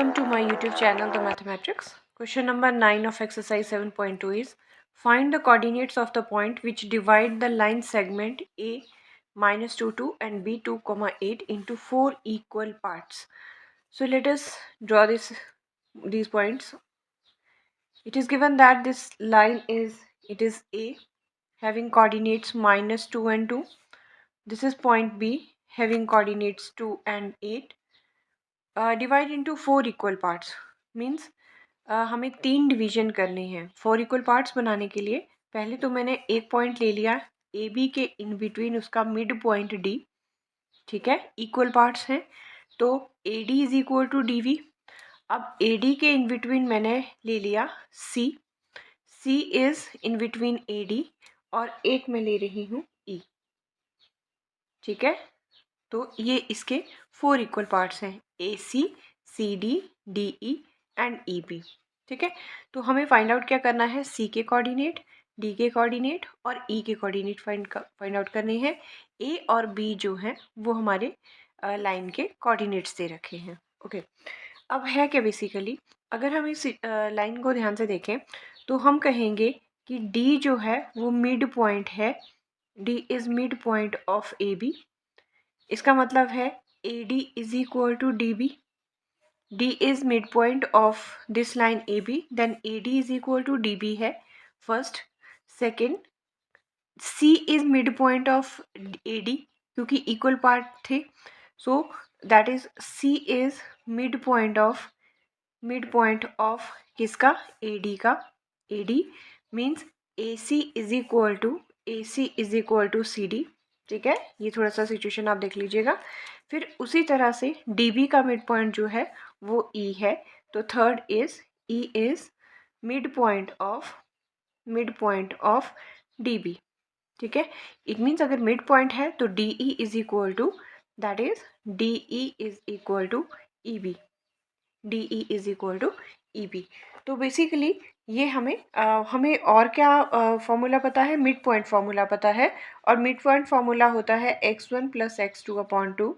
welcome to my YouTube channel, The Mathematics. Question number 9 of exercise 7.2 is find the coordinates of the point which divide the line segment A minus 2, 2 and B 2, 8 into 4 equal parts. So let us draw these points. It is given that this line is A having coordinates minus 2 and 2. This is point B having coordinates 2 and 8. Divide into 4 equal parts means हमें 3 division करने हैं 4 equal parts बनाने के लिए। पहले तो मैंने एक पॉइंट ले लिया ए बी के इन बिटवीन, उसका मिड पॉइंट डी, ठीक है, इक्वल पार्ट्स हैं तो A D is equal to D V. अब ए डी के इन बिटवीन मैंने ले लिया C, C is in between A D और एक मैं ले रही हूँ ई, ठीक है। तो ये इसके 4 इक्वल पार्ट्स हैं A C D D E and E B, ठीक है। तो हमें फाइंड आउट क्या करना है, सी के कोऑर्डिनेट, डी के कोऑर्डिनेट और ई के कोऑर्डिनेट फाइंड आउट करने हैं। ए और बी जो हैं वो हमारे लाइन के कोऑर्डिनेट्स दे रखे हैं, ओके। अब है क्या बेसिकली, अगर हम इस लाइन को ध्यान से देखें तो हम कहेंगे कि डी जो है वो मिड पॉइंट है, D is mid point of A B. इसका मतलब है A D is equal to D B, D is mid point of this line A B, then A D is equal to D B है first. Second, C is mid point of A D क्योंकि equal part थे, so that is C is mid point of किसका, A D का। A D means A C is equal to C D, ठीक है। ये थोड़ा सा situation आप देख लीजिएगा। फिर उसी तरह से डी बी का मिड पॉइंट जो है वो ई है, तो third is E is mid point of D B, ठीक है। इट मीन्स अगर मिड पॉइंट है तो D E is equal to, that is D E is equal to E B, D E is equal to E B. तो basically ये हमें और क्या फॉर्मूला पता है, मिड पॉइंट फार्मूला पता है, और मिड पॉइंट फार्मूला होता है x1 plus x2/2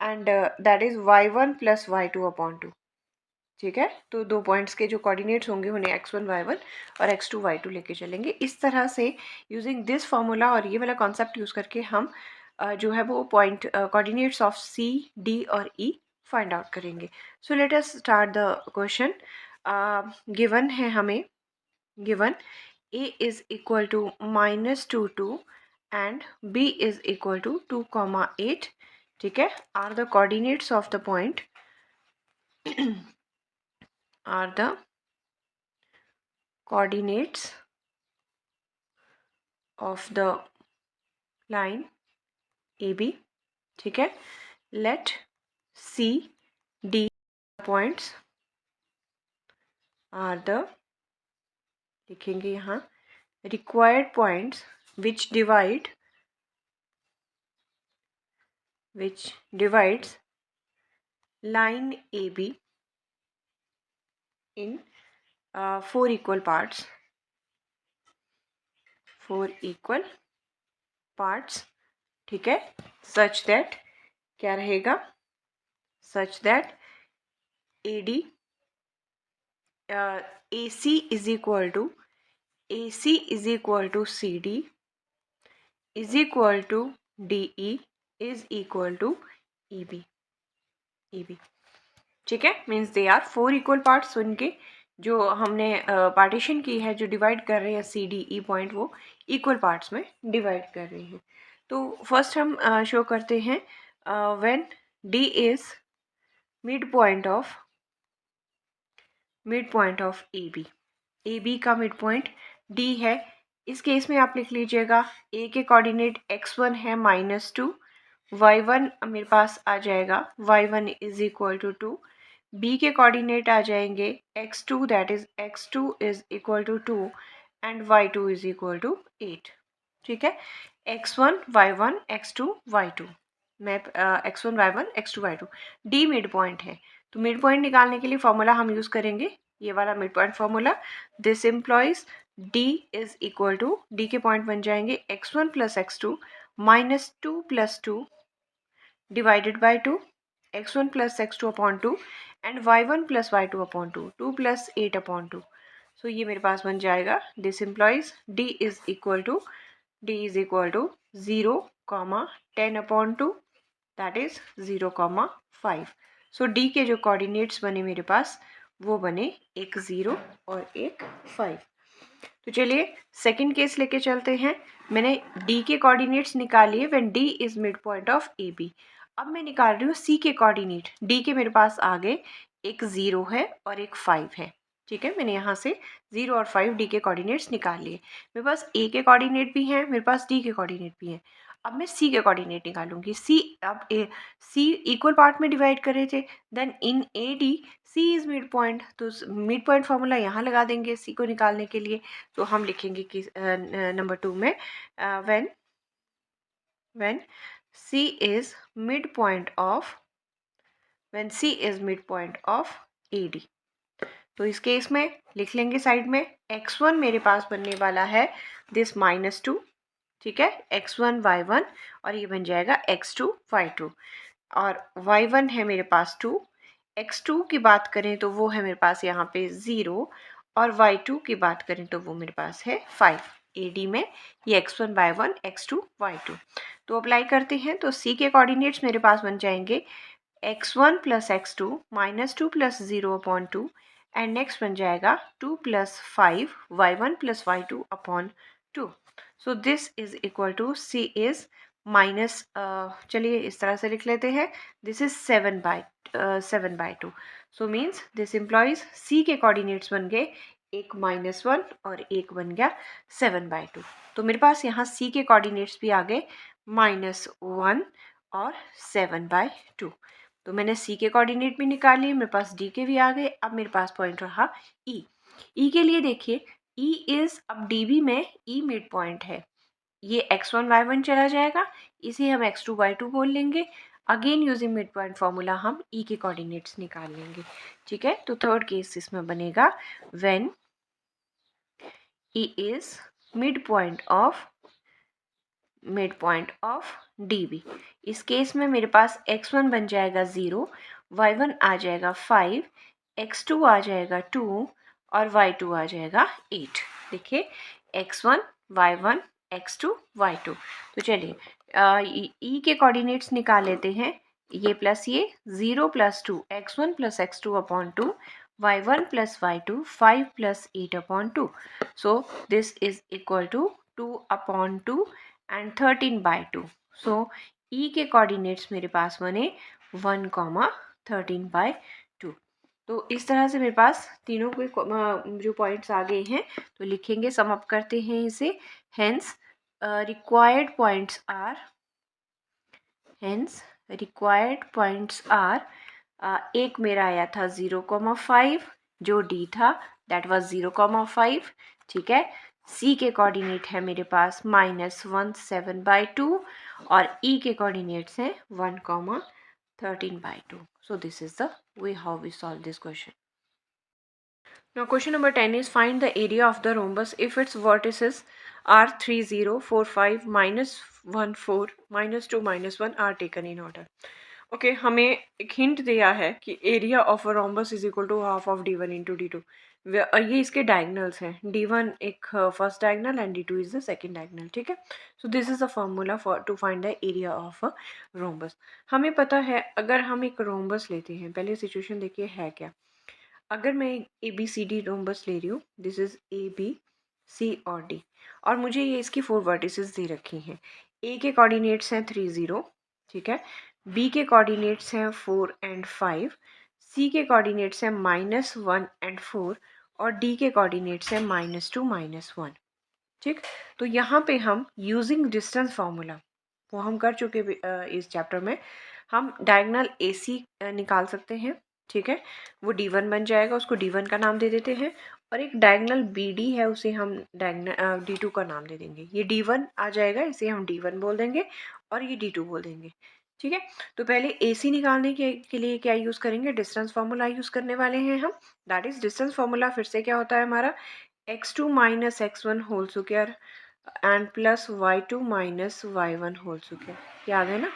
and that is y1 plus y2/2, ठीक है। तो दो पॉइंट्स के जो कोऑर्डिनेट्स होंगे उन्हें x1 y1 और x2 y2 लेके चलेंगे। इस तरह से यूजिंग दिस फार्मूला और ये वाला कॉन्सेप्ट यूज़ करके हम जो है वो point coordinates of C D और ई फाइंड आउट करेंगे। So let us start the question. Given है हमें, given a is equal to -2 2 and b is equal to 2, 8, ठीक है। Are the coordinates of the point are the coordinates of the line AB, ठीक है। Let C D points are the, लिखेंगे यहाँ, required points which divides line AB in 4 equal parts, ठीक है। such that क्या रहेगा, such that AD AC is equal to CD is equal to DE is equal to EB, ठीक है। Means they are 4 equal parts, उनके जो हमने partition की है, जो डिवाइड कर रहे हैं सी डी ई पॉइंट, वो इक्वल पार्ट्स में डिवाइड कर रहे हैं। तो फर्स्ट हम शो करते हैं when D is mid point of A B का मिड पॉइंट डी है। इस केस में आप लिख लीजिएगा ए के कोऑर्डिनेट x1 है -2, y1 मेरे पास आ जाएगा y1 is equal to 2, b के कोऑर्डिनेट आ जाएंगे x2, that is x2 is equal to 2 and y2 is equal to 8, ठीक है। x1 y1 x2 y2, मैं x1 y1 x2 y2, d mid point है तो मिड पॉइंट निकालने के लिए फॉर्मूला हम यूज़ करेंगे ये वाला mid point formula. This implies d is equal to, d के पॉइंट बन जाएंगे x1 plus x2 -2 + 2 divided by 2, x1 plus x2/2 and y1 plus y2 upon 2, 2 plus 8 upon 2. So ये मेरे पास बन जाएगा, this implies d is equal to 0, 10 upon 2, that is 0, 5. So d के जो कोऑर्डिनेट्स बने मेरे पास वो बने एक 0 और एक 5. तो चलिए सेकंड केस लेके चलते हैं. मैंने d के कोऑर्डिनेट्स निकाल लिए when d is mid point of A B. अब मैं निकाल रही हूँ c के कोऑर्डिनेट. d के मेरे पास आ गए, एक 0 है और एक 5 है. ठीक है, मैंने यहाँ से 0 और 5 d के कोऑर्डिनेट्स निकाल लिए. मेरे पास a के कोऑर्डिनेट भी हैं, मेरे पास d के कोऑर्डिनेट भी हैं. अब मैं c के कोऑर्डिनेट निकालूंगी. c इक्वल पार्ट में डिवाइड कर रहे थे, then in A D c is mid point. तो मिड पॉइंट फॉर्मूला यहाँ लगा देंगे c को निकालने के लिए. तो हम लिखेंगे कि नंबर 2 में when c is midpoint of AD. तो इस केस में लिख लेंगे साइड में, x1 मेरे पास बनने वाला है दिस -2. ठीक है, x1 y1 और ये बन जाएगा x2 y2. और y1 है मेरे पास 2, x2 की बात करें तो वो है मेरे पास यहाँ पे 0 और y2 की बात करें तो वो मेरे पास है 5. AD में ये x1 y1 x2 y2. तो अप्लाई करते हैं तो c के कोऑर्डिनेट्स मेरे पास बन जाएंगे x1 plus x2 -2 plus 0 upon 2 and next बन जाएगा 2 plus 5 y1 plus y2 upon 2. So this is equal to c is minus, चलिए इस तरह से लिख लेते हैं, this is 7/2. So means this implies c के कोऑर्डिनेट्स बन गए एक -1 और एक बन गया 7/2. तो मेरे पास यहाँ c के कोऑर्डिनेट्स भी आ गए -1 और 7/2. तो मैंने c के कोऑर्डिनेट भी निकाल लिए, मेरे पास d के भी आ गए. अब मेरे पास पॉइंट रहा e के लिए. देखिए e इज, अब db में e मिड पॉइंट है, ये x1 y1 चला जाएगा, इसे हम x2 y2 बोल लेंगे. Again using mid point formula हम e के कोऑर्डिनेट्स निकाल लेंगे. ठीक है, तो थर्ड केस इसमें बनेगा when e is mid point of db. इस केस में मेरे पास x1 बन जाएगा 0, y1 आ जाएगा 5, x2 आ जाएगा 2 और y2 आ जाएगा 8. देखिए x1 y1 x2 y2. तो चलिए e के कोऑर्डिनेट्स निकाल लेते हैं. ये प्लस ये 0 plus 2 x1 plus x2 upon 2, y1 plus y2 5 plus 8 upon 2. So this is equal to 2 upon 2 and 13/2. So e के कोऑर्डिनेट्स मेरे पास बने 1, 13/2. तो इस तरह से मेरे पास तीनों के जो पॉइंट्स आ गए हैं, तो लिखेंगे, सम अप करते हैं इसे. हेंस रिक्वायर्ड पॉइंट्स आर एक मेरा आया था 0,5 जो d था, दैट वाज 0,5. ठीक है, c के कोऑर्डिनेट है मेरे पास -1 7/2 और e के कोऑर्डिनेट्स हैं 1,13/2. So this is the way how we solve this question. Now question number 10 is find the area of the rhombus if its vertices are 3, 0, 4, 5, -1, 4, -2, -1 are taken in order. Okay, हमें एक hint दिया है कि area of a rhombus is equal to half of d1 into d2. ये इसके diagonals हैं, d1 एक first diagonal and d2 is the second diagonal. ठीक है, so this is the formula for to find the area of a rhombus. हमें पता है अगर हम एक रोम्बस लेते हैं, पहले सिचुएशन देखिए है क्या. अगर मैं A B C D rhombus ले रही हूँ, this is A B C और डी, और मुझे ये इसकी 4 वर्टिसेस दे रखी हैं. ए के कोऑर्डिनेट्स हैं 3, 0. ठीक है, बी के कोऑर्डिनेट्स हैं 4 एंड 5, सी के कोऑर्डिनेट्स हैं -1 एंड 4 और डी के कोऑर्डिनेट्स हैं -2 -1. ठीक, तो यहाँ पे हम यूजिंग डिस्टेंस फार्मूला, वो हम कर चुके इस चैप्टर में, हम डायगोनल ए सी निकाल सकते हैं. ठीक है, वो d1 बन जाएगा, उसको d1 का नाम दे देते हैं. और एक डायगोनल बी डी है, उसे हम डायगोनल d2 का नाम दे देंगे. ये d1 आ जाएगा, इसे हम d1 बोल देंगे और ये d2 बोल देंगे. ठीक है, तो पहले ए सी निकालने के लिए क्या यूज़ करेंगे, डिस्टेंस फार्मूला यूज़ करने वाले हैं हम. दैट इज डिस्टेंस फार्मूला फिर से क्या होता है हमारा, x2 minus x1 whole square and plus y2 minus y1 whole square. याद है ना.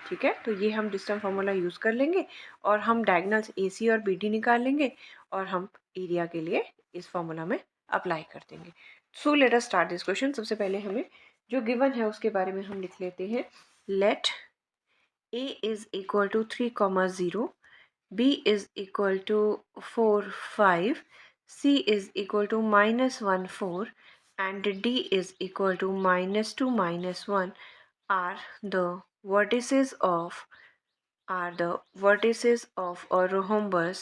ठीक है, तो ये हम डिस्टेंस फार्मूला यूज़ कर लेंगे और हम डायगनल्स ए सी और बी डी निकाल लेंगे और हम एरिया के लिए इस फार्मूला में अप्लाई कर देंगे। सो let us start this question. सबसे पहले हमें जो गिवन है उसके बारे में हम लिख लेते हैं। Let A is equal to 3,0, b is equal to 4 5, c is equal to -1 4 and d is equal to -2 -1 are the vertices of a rhombus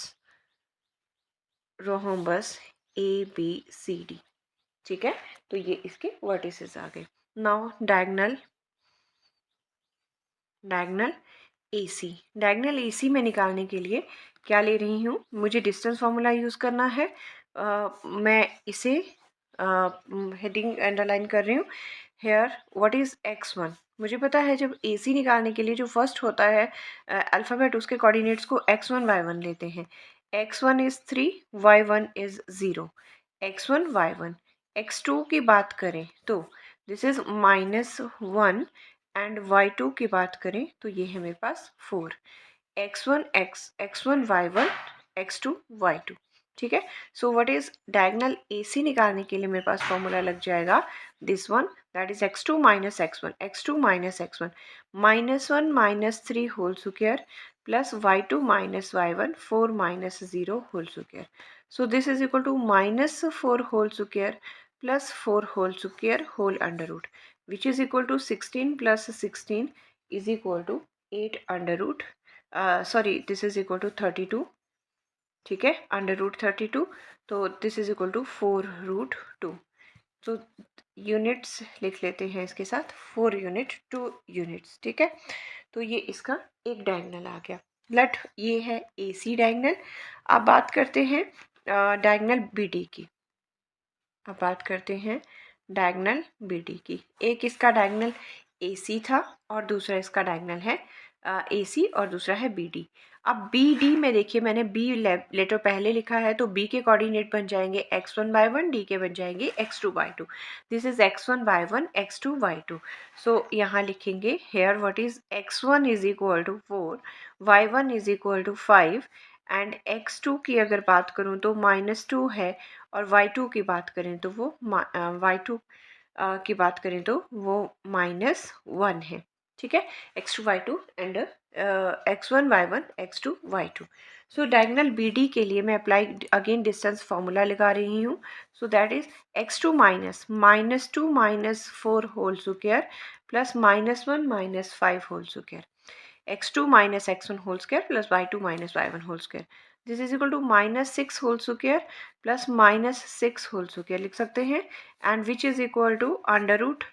a b c d। ठीक है, तो ये इसके vertices आ गए। नाउ डायगनल डायगनल AC में निकालने के लिए क्या ले रही हूँ, मुझे डिस्टेंस फार्मूला यूज़ करना है। मैं इसे हेडिंग अंडरलाइन कर रही हूँ। Here what is x1। मुझे पता है जब AC निकालने के लिए जो फर्स्ट होता है अल्फ़ाबेट, उसके कोऑर्डिनेट्स को x1 y1 लेते हैं। x1 is 3, y1 is 0। x1 y1। x2 की बात करें तो दिस इज़ -1 एंड y2 की बात करें तो ये है मेरे पास 4। x1 y1, x2 y2। ठीक है, so what is diagonal AC निकालने के लिए मेरे पास फॉर्मूला लग जाएगा this one, that is x2 minus x1, x2 minus x1, -1 -3 whole square plus y2 minus y1 4 minus 0 whole square. So this is equal to -4 whole square plus 4 whole square whole under root, which is equal to 16 plus 16 is equal to 8 under root, sorry this is equal to 32। ठीक है, under root 32, तो this is equal to 4√2। तो units लिख लेते हैं इसके साथ, 4 unit 2 units. ठीक है, तो ये इसका एक डायगनल आ गया। लेट ये है AC डायगनल। अब बात करते हैं डायगनल BD की। अब बात करते हैं डायगनल BD की। एक इसका डायगनल AC था और दूसरा इसका डायगनल है AC और दूसरा है BD। अब BD में देखिए मैंने B लेटर पहले लिखा है, तो B के कोऑर्डिनेट बन जाएंगे x1 y1, D के बन जाएंगे x2 y2। This is x1 y1, x2 y2। So यहाँ लिखेंगे here what is x1 is equal to 4, y1 is equal to 5 and x2 की अगर बात करूँ तो -2 है और y2 की बात करें तो वो y2 की बात करें तो वो -1 है। ठीक है, x2 y2 and x1 y1, x2 y2। So diagonal BD के लिए मैं अप्लाई अगेन डिस्टेंस फार्मूला लगा रही हूँ। So that is x2 minus -2 -4 whole square plus -1 -5 whole square, x2 minus x1 whole square plus y2 minus y1 whole square। This is equal to -6 whole square plus -6 whole square लिख सकते हैं, and which is equal to under root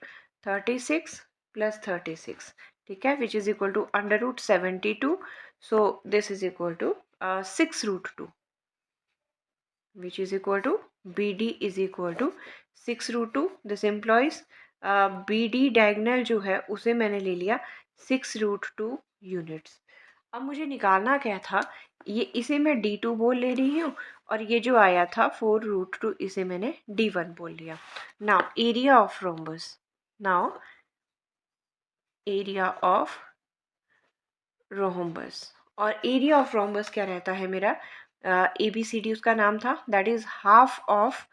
36 plus 36। ठीक है, which is equal to under root 72। So this is equal to 6√2, which is equal to BD is equal to 6√2। This employees BD diagonal जो है उसे मैंने ले लिया 6√2 units. अब मुझे निकालना क्या था, ये इसे मैं D2 बोल ले रही हूँ और ये जो आया था 4√2 इसे मैंने D1 बोल लिया। Now area of rhombus, now area of rhombus, और एरिया ऑफ रोम्बस क्या रहता है मेरा, ABCD उसका नाम था, that is half of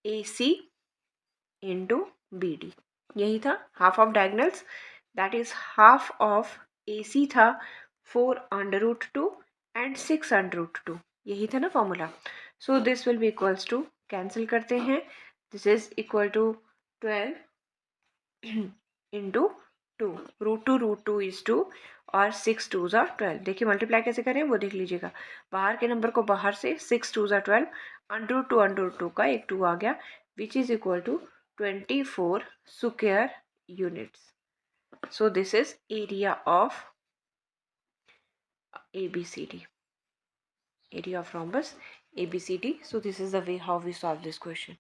AC into BD। यही था half of diagonals, that is half of AC था 4√2 एंड 6√2, यही था ना formula. So this will be equals to, cancel करते हैं, this is equal to 12 into 2, √2 is 2 और 6 2 ज़ा 12। देखिए मल्टीप्लाई कैसे करें वो देख लीजिएगा, बाहर के नंबर को बाहर से 6 2 ज़ा 12, √2 का एक 2 आ गया, which is equal to 24 square units. So this is area of ABCD, area of rhombus ABCD. So this is the way how we solve this question.